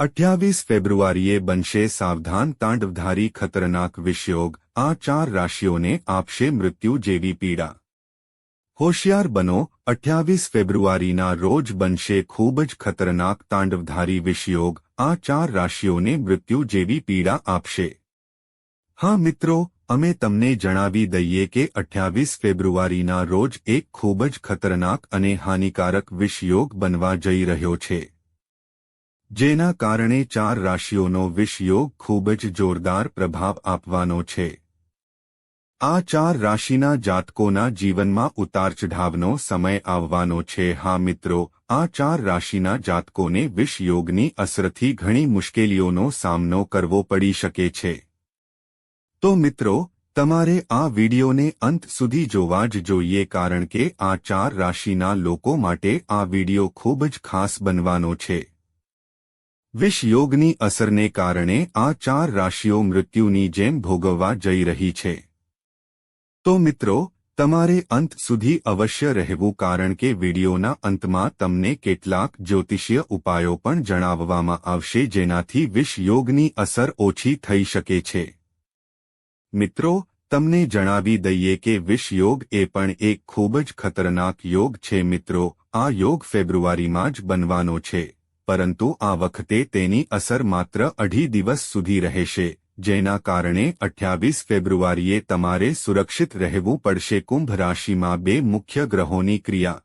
28 ફેબ્રુઆરીએ બનશે સાવધાન તાંડવધારી ખતરનાક વિષયોગ। આ 4 રાશિઓને આપશે મૃત્યુ જેવી પીડા। હોશિયાર બનો, 28 ફેબ્રુઆરીના રોજ બનશે ખૂબ જ ખતરનાક તાંડવધારી વિષયોગ। આ 4 રાશિઓને મૃત્યુ જેવી પીડા આપશે। હા મિત્રો, અમે તમને જણાવી દઈએ કે 28 ફેબ્રુઆરીના રોજ એક ખૂબ જ ખતરનાક અને હાનિકારક વિષયોગ બનવા જઈ રહ્યો છે, જેના કારણે 4 રાશિઓનો વિષયોગ ખૂબ જ જોરદાર પ્રભાવ આપવાનો છે। આ 4 રાશિના જાતકોના જીવનમાં ઉતાર-ચઢાવનો સમય આવવાનો છે। હા મિત્રો, આ 4 રાશિના જાતકોને વિષયોગની અસરથી ઘણી મુશ્કેલીઓનો સામનો કરવો પડી શકે છે। તો મિત્રો, તમારે આ વિડિયોને અંત સુધી જોવા જ જોઈએ, કારણ કે આ 4 રાશિના લોકો માટે આ વિડિયો ખૂબ જ ખાસ બનવાનો છે। વિષયોગની અસરને કારણે આ 4 રાશિઓ મૃત્યુની જેમ ભોગવવા જઈ રહી છે। તો મિત્રો, તમારે અંત સુધી અવશ્ય રહેવું, કારણ કે વિડિયોના અંતમાં તમને કેટલાક જ્યોતિષીય ઉપાયો પણ જણાવવામાં આવશે, જેનાથી વિષયોગની અસર ઓછી થઈ શકે છે। મિત્રો, તમને જણાવી દઈએ કે વિષયોગ એ પણ એક ખૂબ જ ખતરનાક યોગ છે। મિત્રો, આ યોગ ફેબ્રુઆરીમાં જ બનવાનો છે, પરંતુ આ વખતે તેની અસર માત્ર 2.5 દિવસ સુધી રહેશે, જેના કારણે 28 ફેબ્રુઆરીએ તમારે સુરક્ષિત રહેવું પડશે। કુંભ રાશિમાં 2 મુખ્ય ગ્રહોની ક્રિયા।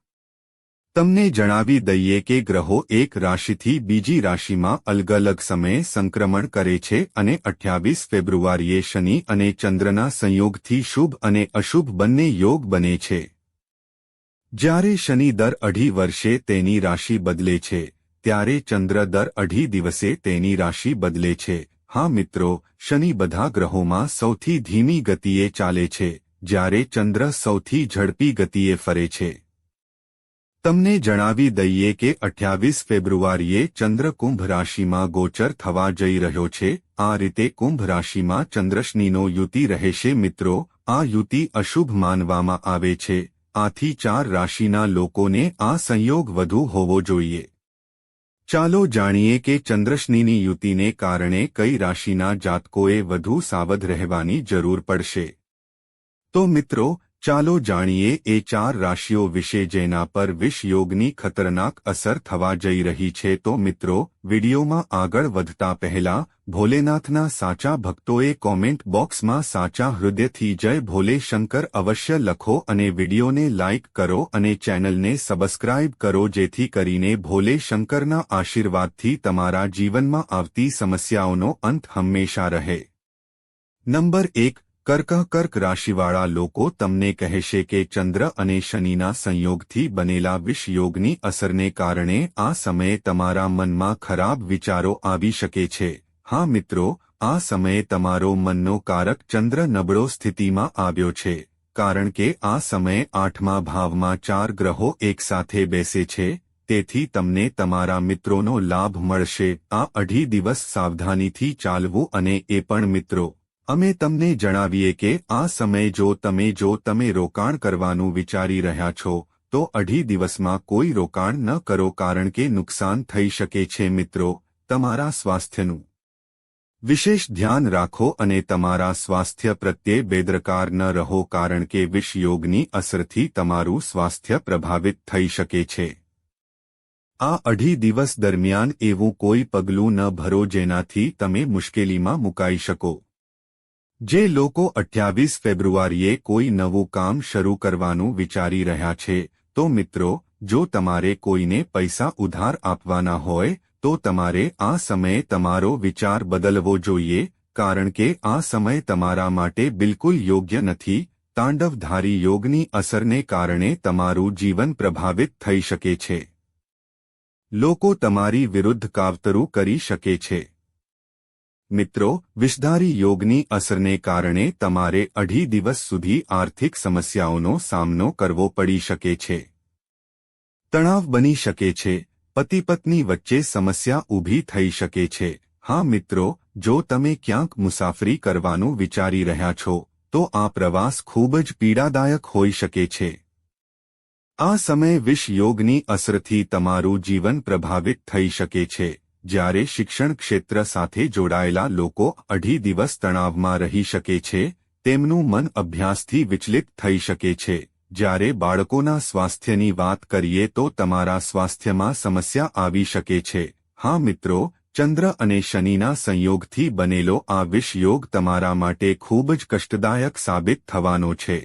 તમને જણાવી દઈએ કે ગ્રહો એક રાશિથી બીજી રાશિમાં અલગ-અલગ સમયે સંક્રમણ કરે છે અને 28 ફેબ્રુઆરીએ શનિ અને ચંદ્રના સંયોગથી શુભ અને અશુભ બંને યોગ બને છે। જ્યારે શનિ દર 2.5 વર્ષે તેની રાશિ બદલે છે, ત્યારે ચંદ્ર દર 2.5 દિવસે તેની રાશિ બદલે છે। હા મિત્રો, શનિ બધા ગ્રહોમાં સૌથી ધીમી ગતિએ ચાલે છે, જ્યારે ચંદ્ર સૌથી ઝડપી ગતિએ ફરે છે। તમને જણાવી દઈએ કે 28 ફેબ્રુઆરીએ ચંદ્ર કુંભ રાશિમાં ગોચર થવા જઈ રહ્યો છે। આ રીતે કુંભ રાશિમાં ચંદ્ર-શનિનો યુતિ રહેશે। મિત્રો, આ યુતિ અશુભ માનવામાં આવે છે, આથી 4 રાશિના લોકોને આ સંયોગ વધુ હોવો જોઈએ। ચાલો જાણીએ કે ચંદ્ર-શનિની યુતિને કારણે કઈ રાશિના જાતકોએ વધુ સાવધ રહેવાની જરૂર પડશે। તો મિત્રો, ચાલો જાણીએ એ 4 રાશિઓ વિશે જેના પર વિષયોગની ખતરનાક અસર થવા જઈ રહી છે। તો મિત્રો, વિડિયોમાં આગળ વધતા પહેલા ભોલેનાથના સાચા ભક્તોએ કોમેન્ટ બોક્સમાં સાચા હૃદયથી જય ભોલે શંકર અવશ્ય લખો અને વિડિયોને લાઇક કરો અને ચેનલને સબસ્ક્રાઇબ કરો, જેથી કરીને ભોલે શંકરના આશીર્વાદથી તમારા જીવનમાં આવતી સમસ્યાઓનો અંત હંમેશા રહે। નંબર 1, કર્ક રાશિવાળા લોકો તમને કહેશે કે ચંદ્ર અને શનિના સંયોગથી બનેલા વિષયોગની અસરને કારણે આ સમયે તમારા મનમાં ખરાબ વિચારો આવી શકે છે। હા મિત્રો, આ સમયે તમારો મનનો કારક ચંદ્ર નબળો સ્થિતિમાં આવ્યો છે, કારણ કે આ સમયે 8મા ભાવમાં 4 ગ્રહો એકસાથે બેસે છે, તેથી તમને તમારા મિત્રોનો લાભ મળશે। આ 2.5 દિવસ સાવધાનીથી ચાલવું, અને એ પણ મિત્રો, અમે તમને જણાવીએ કે આ સમયે જો તમે રોકાણ કરવાનું વિચારી રહ્યા છો, તો 2.5 દિવસમાં કોઈ રોકાણ ન કરો, કારણ કે નુકસાન થઈ શકે છે। મિત્રો, તમારા સ્વાસ્થ્યનું વિશેષ ધ્યાન રાખો અને તમારા સ્વાસ્થ્ય પ્રત્યે બેદરકાર ન રહો, કારણ કે વિષયોગની અસરથી તમારું સ્વાસ્થ્ય પ્રભાવિત થઈ શકે છે। આ 2.5 દિવસ દરમિયાન એવું કોઈ પગલું ન ભરો જેનાથી તમે મુશ્કેલીમાં મુકાઈ શકો। જે લોકો 28 ફેબ્રુઆરીએ કોઈ નવું કામ શરૂ કરવાનું વિચારી રહ્યા છે, તો મિત્રો, જો તમારે કોઈને પૈસા ઉધાર આપવાના હોય, તો તમારે આ સમયે તમારો વિચાર બદલવો જોઈએ, કારણ કે આ સમય તમારા માટે બિલકુલ યોગ્ય નથી। તાંડવધારી યોગની અસરને કારણે તમારું જીવન પ્રભાવિત થઈ શકે છે। લોકો તમારી વિરુદ્ધ કાવતરું કરી શકે છે। મિત્રો, વિષધારી યોગની અસરને કારણે તમારે 2.5 દિવસ સુધી આર્થિક સમસ્યાઓનો સામનો કરવો પડી શકે છે। તણાવ બની શકે છે, પતિ-પત્ની વચ્ચે સમસ્યા ઊભી થઈ શકે છે। હા મિત્રો, જો તમે ક્યાંક મુસાફરી કરવાનું વિચારી રહ્યા છો, તો આ પ્રવાસ ખૂબ જ પીડાદાયક હોઈ શકે છે। આ સમયે વિષયોગની અસરથી તમારું જીવન પ્રભાવિત થઈ શકે છે, જ્યારે શિક્ષણ ક્ષેત્ર સાથે જોડાયેલા લોકો અઢી દિવસ તણાવમાં રહી શકે છે, તેમનું મન અભ્યાસથી વિચલિત થઈ શકે છે. જ્યારે બાળકોના સ્વાસ્થ્યની વાત કરીએ તો તમારા સ્વાસ્થ્યમાં સમસ્યા આવી શકે છે. હા મિત્રો, ચંદ્ર અને શનિના સંયોગથી બનેલો આ વિષ યોગ તમારા માટે ખૂબ જ કષ્ટદાયક સાબિત થવાનો છે.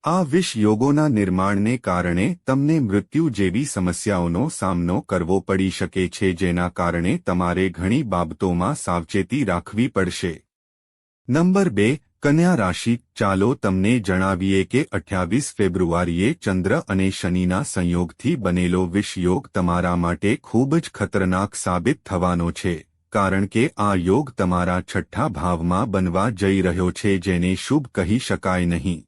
આ વિષ યોગોના નિર્માણને કારણે તમને મૃત્યુ જેવી સમસ્યાઓનો સામનો કરવો પડી શકે છે, જેના કારણે તમારે ઘણી બાબતોમાં સાવચેતી રાખવી પડશે. નંબર 2, કન્યા રાશિ. ચાલો તમને જણાવીએ કે 28 ફેબ્રુઆરીએ ચંદ્ર અને શનિના સંયોગથી બનેલો વિષ યોગ તમારા માટે ખૂબ જ ખતરનાક સાબિત થવાનો છે, કારણ કે આ યોગ તમારા છઠ્ઠા ભાવમાં બનવા જઈ રહ્યો છે, જેને શુભ કહી શકાય નહીં.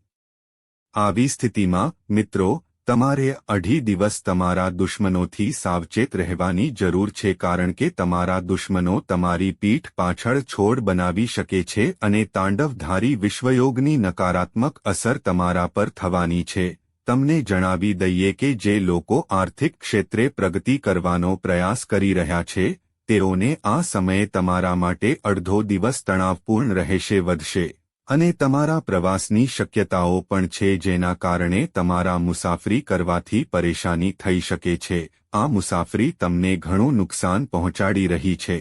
આવી સ્થિતિમાં મિત્રો, તમારે અઢી દિવસ તમારા દુશ્મનોથી સાવચેત રહેવાની જરૂર છે, કારણ કે તમારા દુશ્મનો તમારી પીઠ પાછળ છોડ બનાવી શકે છે અને તાંડવધારી વિશ્વયોગની નકારાત્મક અસર તમારા પર થવાની છે. તમને જણાવી દઈએ કે જે લોકો આર્થિક ક્ષેત્રે પ્રગતિ કરવાનો પ્રયાસ કરી રહ્યા છે, તેઓને આ સમયે તમારા માટે અડધો દિવસ તણાવપૂર્ણ રહેશે વધશે. અને તમારા પ્રવાસની શક્યતાઓ પણ છે, જેના કારણે તમારા મુસાફરી કરવાથી પરેશાની થઈ શકે છે. આ મુસાફરી તમને ઘણું નુકસાન પહોંચાડી રહી છે.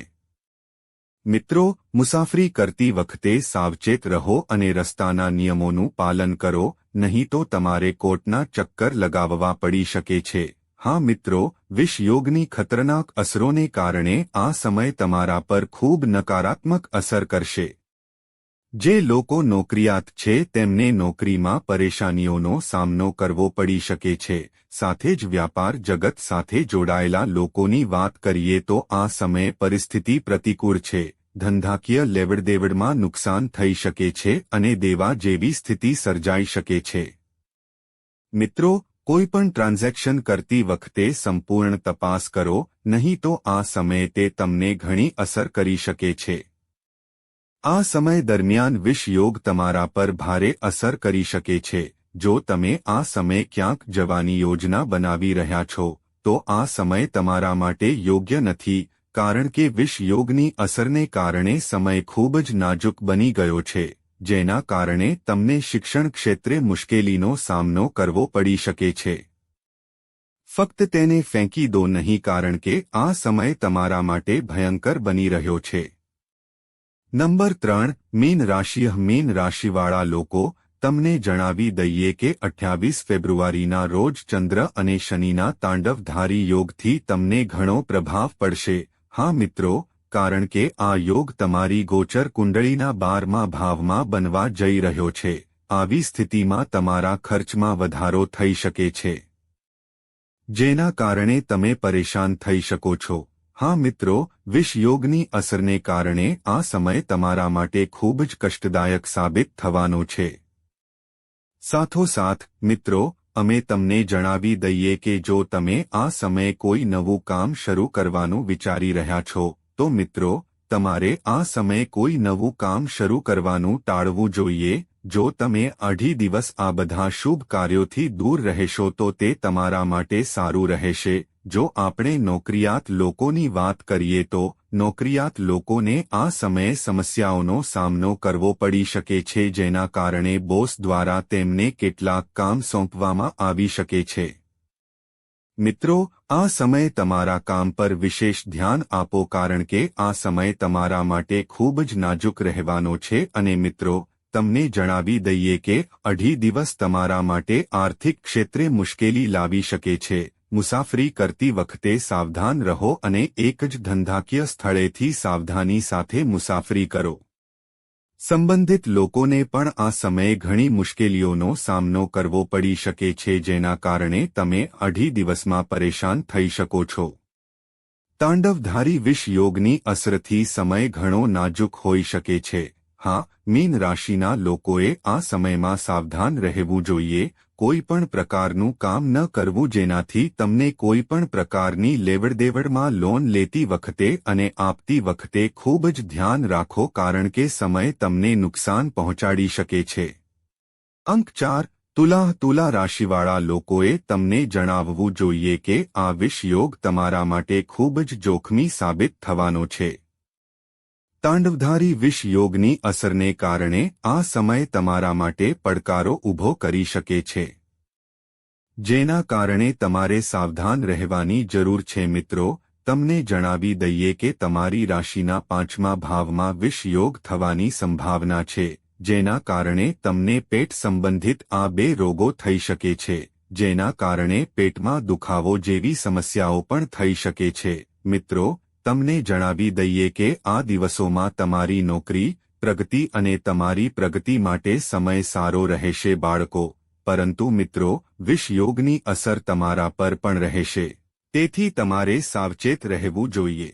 મિત્રો, મુસાફરી કરતી વખતે સાવચેત રહો અને રસ્તાના નિયમોનું પાલન કરો, નહીં તો તમારે કોર્ટના ચક્કર લગાવવા પડી શકે છે. હા મિત્રો, વિષ યોગની ખતરનાક અસરોને કારણે આ સમય તમારા પર ખૂબ નકારાત્મક અસર કરશે. જે લોકો નોકરિયાત છે તેમને નોકરીમાં પરેશાનીઓનો સામનો કરવો પડી શકે છે. સાથે જ વ્યાપાર જગત સાથે જોડાયેલા લોકોની વાત કરીએ તો આ સમયે પરિસ્થિતિ પ્રતિકૂળ છે. ધંધાકીય લેવડદેવડમાં નુકસાન થઈ શકે છે અને દેવા જેવી સ્થિતિ સર્જાઈ શકે છે. મિત્રો, કોઈપણ ટ્રાન્ઝેક્શન કરતી વખતે સંપૂર્ણ તપાસ કરો, નહીં તો આ સમયે તે તમને ઘણી અસર કરી શકે છે. આ સમય દરમિયાન વિષ યોગ તમારા પર ભારે અસર કરી શકે છે. જો તમે આ સમયે ક્યાંક જવાની યોજના બનાવી રહ્યા છો, તો આ સમય તમારા માટે યોગ્ય નથી, કારણ કે વિષ યોગની અસરને કારણે સમય ખૂબ જ નાજુક બની ગયો છે, જેના કારણે તમને શિક્ષણ ક્ષેત્રે મુશ્કેલીનો સામનો કરવો પડી શકે છે. ફક્ત તેને ફેંકી દો નહીં, કારણ કે આ સમય તમારા માટે ભયંકર બની રહ્યો છે. નંબર 3, મીન રાશિ. મીન રાશિવાળા લોકો, તમને જણાવી દઈએ કે 28 ફેબ્રુઆરીના રોજ ચંદ્ર અને શનિના તાંડવધારી યોગથી તમને ઘણો પ્રભાવ પડશે. હા મિત્રો, કારણ કે આ યોગ તમારી ગોચર કુંડળીના 12મા ભાવમાં બનવા જઈ રહ્યો છે. આવી સ્થિતિમાં તમારા ખર્ચમાં વધારો થઈ શકે છે, જેના કારણે તમે પરેશાન થઈ શકો છો. હા મિત્રો, વિષ યોગની અસરને કારણે આ સમય તમારા માટે ખૂબ જ કષ્ટદાયક સાબિત થવાનો છે. સાથોસાથ મિત્રો, અમે તમને જણાવી દઈએ કે જો તમે આ સમયે કોઈ નવું કામ શરૂ કરવાનું વિચારી રહ્યા છો, તો મિત્રો, તમારે આ સમયે કોઈ નવું કામ શરૂ કરવાનું ટાળવું જોઈએ. જો તમે અઢી દિવસ આ બધા શુભ કાર્યોથી દૂર રહેશો તો તે તમારા માટે સારું રહેશે. જો આપણે નોકરિયાત લોકોની વાત કરીએ તો નોકરિયાત લોકોને આ સમયે સમસ્યાઓનો સામનો કરવો પડી શકે છે, જેના કારણે બોસ દ્વારા તેમને કેટલાક કામ સોંપવામાં આવી શકે છે. મિત્રો, આ સમયે તમારા કામ પર વિશેષ ધ્યાન આપો, કારણ કે આ સમય તમારા માટે ખૂબ જ નાજુક રહેવાનો છે. અને મિત્રો, તમને જણાવી દઈએ કે અઢી દિવસ તમારા માટે આર્થિક ક્ષેત્રે મુશ્કેલી લાવી શકે છે. મુસાફરી કરતી વખતે સાવધાન રહો અને એક જ ધંધાકીય સ્થળેથી સાવધાની સાથે મુસાફરી કરો. સંબંધિત લોકોને પણ આ સમયે ઘણી મુશ્કેલીઓનો સામનો કરવો પડી શકે છે, જેના કારણે તમે અઢી દિવસમાં પરેશાન થઈ શકો છો. તાંડવધારી વિષ યોગની અસરથી સમય ઘણો નાજુક હોઈ શકે છે. હા, મીન રાશિના લોકોએ આ સમયમાં સાવધાન રહેવું જોઈએ. કોઈ પણ પ્રકારનું કામ ન કરવું જેનાથી તમને કોઈ પણ પ્રકારની લેવડદેવડમાં લોન લેતી વખતે અને આપતી વખતે ખૂબ જ ધ્યાન રાખો, કારણ કે સમય તમને નુકસાન પહોંચાડી શકે છે. અંક 4, તુલા રાશિવાળા લોકોએ તમને જણાવવું જોઈએ કે આ વિષયોગ તમારા માટે ખૂબ જ જોખમી સાબિત થવાનો છે. તાંડવધારી વિષયોગની અસરને કારણે આ સમય તમારા માટે પડકારો ઊભો કરી શકે છે, જેના કારણે તમારે સાવધાન રહેવાની જરૂર છે. મિત્રો, તમને જણાવી દઈએ કે તમારી રાશિના 5મા ભાવમાં વિષયોગ થવાની સંભાવના છે, જેના કારણે તમને પેટ સંબંધિત આ 2 રોગો થઈ શકે છે, જેના કારણે પેટમાં દુખાવો જેવી સમસ્યાઓ પણ થઈ શકે છે. મિત્રો, તમને જણાવી દઈએ કે આ દિવસોમાં તમારી નોકરી, પ્રગતિ અને તમારી પ્રગતિ માટે સમય સારો રહેશે બાળકો. પરંતુ મિત્રો, વિષયોગની અસર તમારા પર પણ રહેશે, તેથી તમારે સાવચેત રહેવું જોઈએ.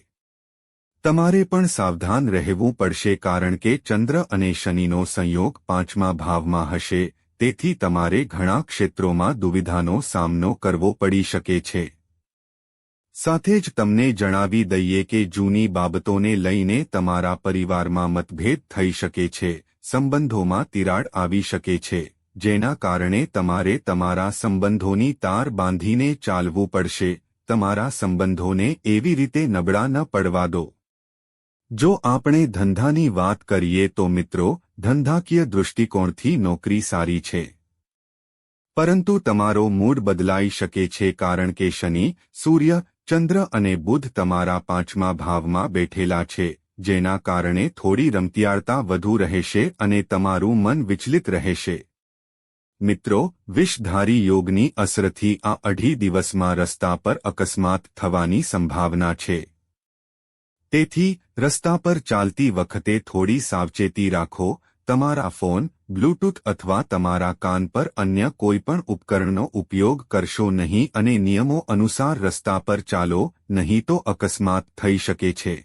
તમારે પણ સાવધાન રહેવું પડશે કારણ કે ચંદ્ર અને શનિનો સંયોગ 5મા ભાવમાં હશે, તેથી તમારે ઘણા ક્ષેત્રોમાં દુવિધાનો સામનો કરવો પડી શકે છે. સાથે જ તમને જણાવી દઈએ કે જૂની બાબતોને લઈને તમારા પરિવારમાં મતભેદ થઈ શકે છે, સંબંધોમાં તિરાડ આવી શકે છે, જેના કારણે તમારે તમારા સંબંધોની તાર બાંધીને ચાલવું પડશે. તમારા સંબંધોને એવી રીતે નબળા ન પડવા દો. જો આપણે ધંધાની વાત કરીએ તો મિત્રો, ધંધાકીય દૃષ્ટિકોણથી નોકરી સારી છે, પરંતુ તમારો મૂડ બદલાઈ શકે છે કારણ કે શનિ, સૂર્ય, ચંદ્ર અને બુધ તમારા 5મા ભાવમાં બેઠેલા છે, જેના કારણે થોડી રમતિયાળતા વધુ રહેશે અને તમારું મન વિચલિત રહેશે. મિત્રો, વિષધારી યોગની અસરથી આ 2.5 દિવસમાં રસ્તા પર અકસ્માત થવાની સંભાવના છે. તેથી રસ્તા પર ચાલતી વખતે થોડી સાવચેતી રાખો. તમારા ફોન, બ્લૂટૂથ અથવા તમારા કાન પર અન્ય કોઈપણ ઉપકરણનો ઉપયોગ કરશો નહીં અને નિયમો અનુસાર રસ્તા પર ચાલો, નહીં તો અકસ્માત થઈ શકે છે.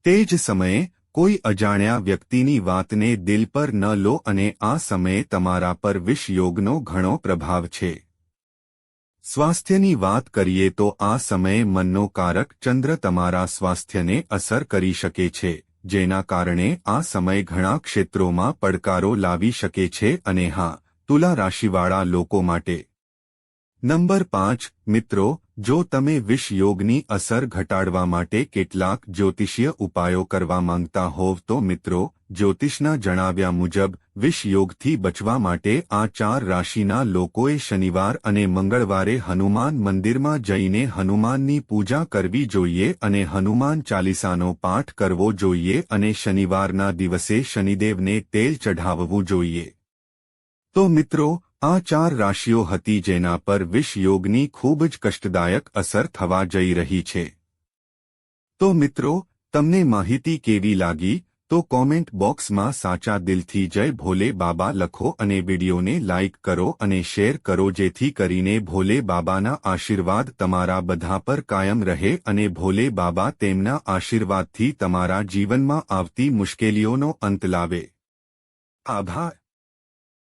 તે જ સમયે કોઈ અજાણ્યા વ્યક્તિની વાતને દિલ પર ન લો અને આ સમયે તમારા પર વિષયોગનો ઘણો પ્રભાવ છે. સ્વાસ્થ્યની વાત કરીએ તો આ સમયે મનનો કારક ચંદ્ર તમારા સ્વાસ્થ્યને અસર કરી શકે છે, જેના કારણે આ સમય ઘણા ક્ષેત્રોમાં પડકારો લાવી શકે છે. અને હા, તુલા રાશિવાળા લોકો માટે નંબર 5. મિત્રો, જો તમે વિષયોગની અસર ઘટાડવા માટે કેટલાક જ્યોતિષીય ઉપાયો કરવા માંગતા હોવ તો મિત્રો, જ્યોતિષના જણાવ્યા મુજબ વિષયોગથી બચવા માટે આ 4 રાશિના લોકોએ શનિવાર અને મંગળવારે હનુમાન મંદિરમાં જઈને હનુમાનની પૂજા કરવી જોઈએ અને હનુમાન ચાલીસાનો પાઠ કરવો જોઈએ અને શનિવારના દિવસે શનિદેવને તેલ ચઢાવવું જોઈએ. તો મિત્રો, આ 4 રાશિઓ હતી જેના પર વિષયોગની ખૂબ જ કષ્ટદાયક અસર થવા જઈ રહી છે. તો મિત્રો, તમને માહિતી કેવી લાગી? તો કોમેન્ટ બોક્સમાં સાચા દિલથી જય ભોલે બાબા લખો અને વિડીયોને લાઇક કરો અને શેર કરો જેથી કરીને ભોલે બાબાના આશીર્વાદ તમારા બધા પર કાયમ રહે અને ભોલે બાબા તેમના આશીર્વાદથી તમારા જીવનમાં આવતી મુશ્કેલીઓનો અંત લાવે. આભાર.